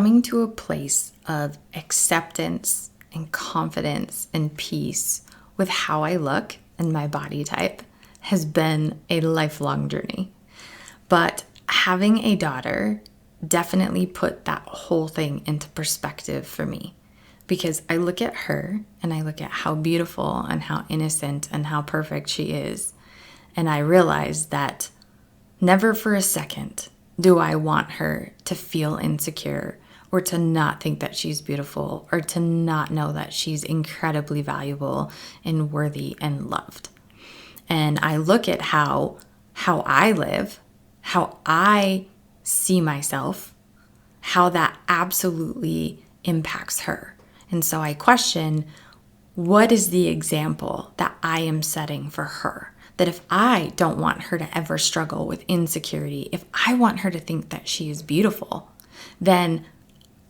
coming to a place of acceptance and confidence and peace with how I look and my body type has been a lifelong journey. But having a daughter definitely put that whole thing into perspective for me, because I look at her and I look at how beautiful and how innocent and how perfect she is. And I realize that never for a second do I want her to feel insecure or to not think that she's beautiful or to not know that she's incredibly valuable and worthy and loved. And I look at how I live, how I see myself, how that absolutely impacts her. And so I question, what is the example that I am setting for her? That if I don't want her to ever struggle with insecurity, if I want her to think that she is beautiful, then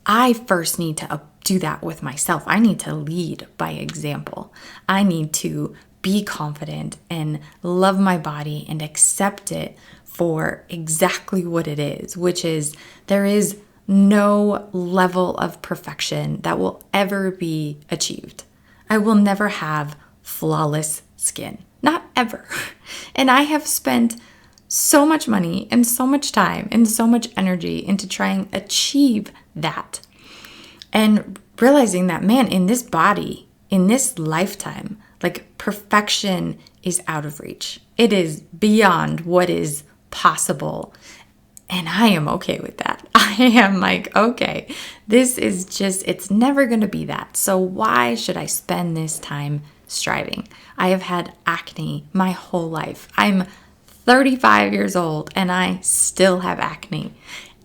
I first need to do that with myself. I need to lead by example. I need to be confident and love my body and accept it for exactly what it is, which is there is no level of perfection that will ever be achieved. I will never have flawless skin. Not ever. And I have spent so much money and so much time and so much energy into trying to achieve that. And realizing that, man, in this body, in this lifetime, like perfection is out of reach. It is beyond what is possible. And I am okay with that. I am like, okay, this is just, it's never going to be that. So why should I spend this time striving? I have had acne my whole life. I'm 35 years old and I still have acne.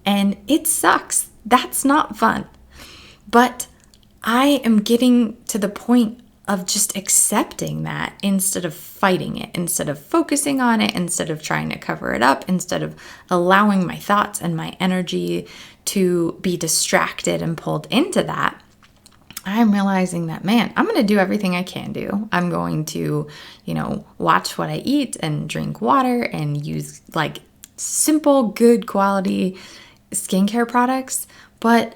And it sucks. That's not fun. But I am getting to the point of just accepting that instead of fighting it, instead of focusing on it, instead of trying to cover it up, instead of allowing my thoughts and my energy to be distracted and pulled into that. I'm realizing that, man, I'm going to do everything I can do. I'm going to, watch what I eat and drink water and use like simple, good quality skincare products. But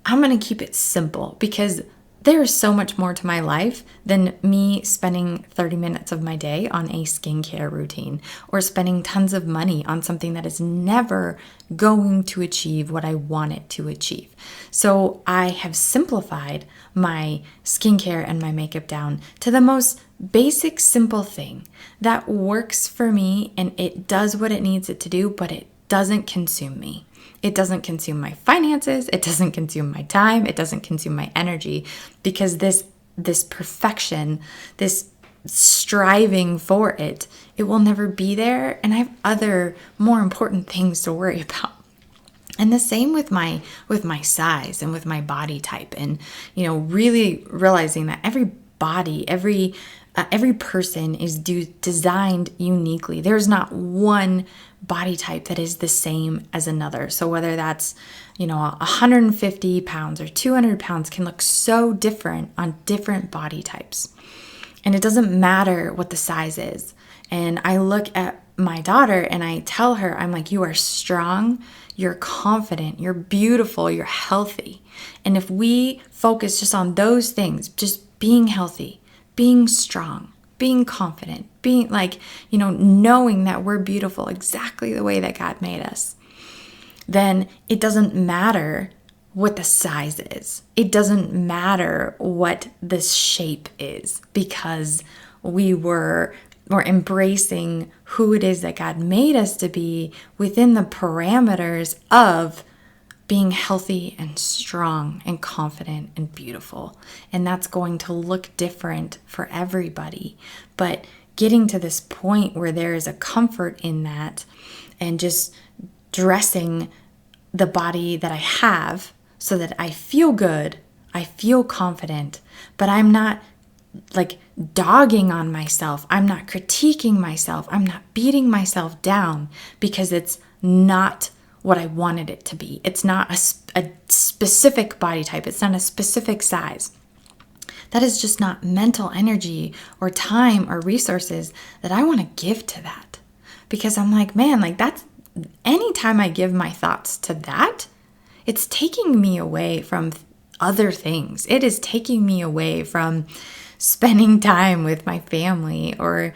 I'm going to keep it simple because there is so much more to my life than me spending 30 minutes of my day on a skincare routine or spending tons of money on something that is never going to achieve what I want it to achieve. So I have simplified my skincare and my makeup down to the most basic, simple thing that works for me and it does what it needs it to do, but it doesn't consume me. It doesn't consume my finances. It doesn't consume my time. It doesn't consume my energy because this perfection, this striving for it, it will never be there. And I have other more important things to worry about. And the same with my size and with my body type and, really realizing that every body, every person is designed uniquely. There's not one body type that is the same as another. So whether that's, 150 pounds or 200 pounds can look so different on different body types. And it doesn't matter what the size is. And I look at my daughter and I tell her, I'm like, you are strong, you're confident, you're beautiful, you're healthy. And if we focus just on those things, just being healthy, being strong, being confident, being knowing that we're beautiful exactly the way that God made us, then it doesn't matter what the size is. It doesn't matter what the shape is because we're embracing who it is that God made us to be within the parameters of being healthy and strong and confident and beautiful. And that's going to look different for everybody. But getting to this point where there is a comfort in that and just dressing the body that I have so that I feel good, I feel confident, but I'm not dogging on myself. I'm not critiquing myself. I'm not beating myself down because it's not what I wanted it to be. It's not a specific body type. It's not a specific size. That is just not mental energy or time or resources that I want to give to that. Because I'm like, man, that's anytime I give my thoughts to that, it's taking me away from other things. It is taking me away from spending time with my family or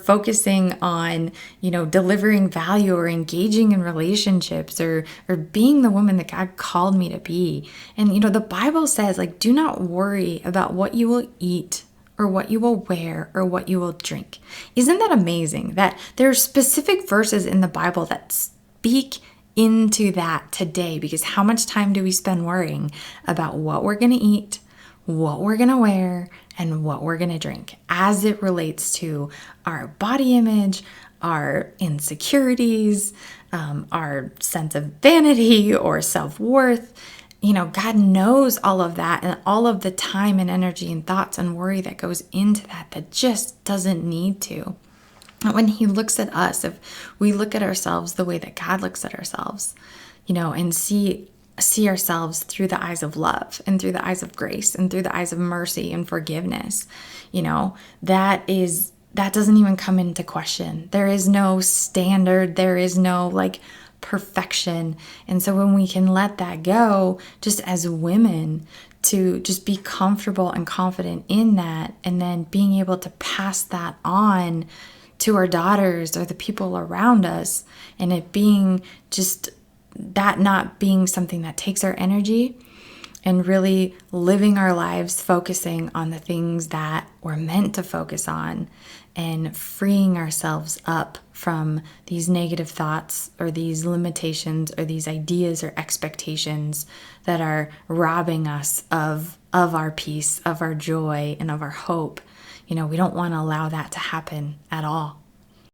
focusing on, delivering value or engaging in relationships or being the woman that God called me to be. And the Bible says, like, do not worry about what you will eat or what you will wear or what you will drink. Isn't that amazing that there are specific verses in the Bible that speak into that today? Because how much time do we spend worrying about what we're going to eat, what we're going to wear, and what we're going to drink as it relates to our body image, our insecurities, our sense of vanity or self-worth. God knows all of that, and all of the time and energy and thoughts and worry that goes into that just doesn't need to. When he looks at us, if we look at ourselves the way that God looks at ourselves, and see ourselves through the eyes of love and through the eyes of grace and through the eyes of mercy and forgiveness, that doesn't even come into question. There is no standard. There is no perfection. And so when we can let that go, just as women, to just be comfortable and confident in that, and then being able to pass that on to our daughters or the people around us, and it being just that not being something that takes our energy, and really living our lives focusing on the things that we're meant to focus on, and freeing ourselves up from these negative thoughts or these limitations or these ideas or expectations that are robbing us of our peace, of our joy, and of our hope. We don't want to allow that to happen at all.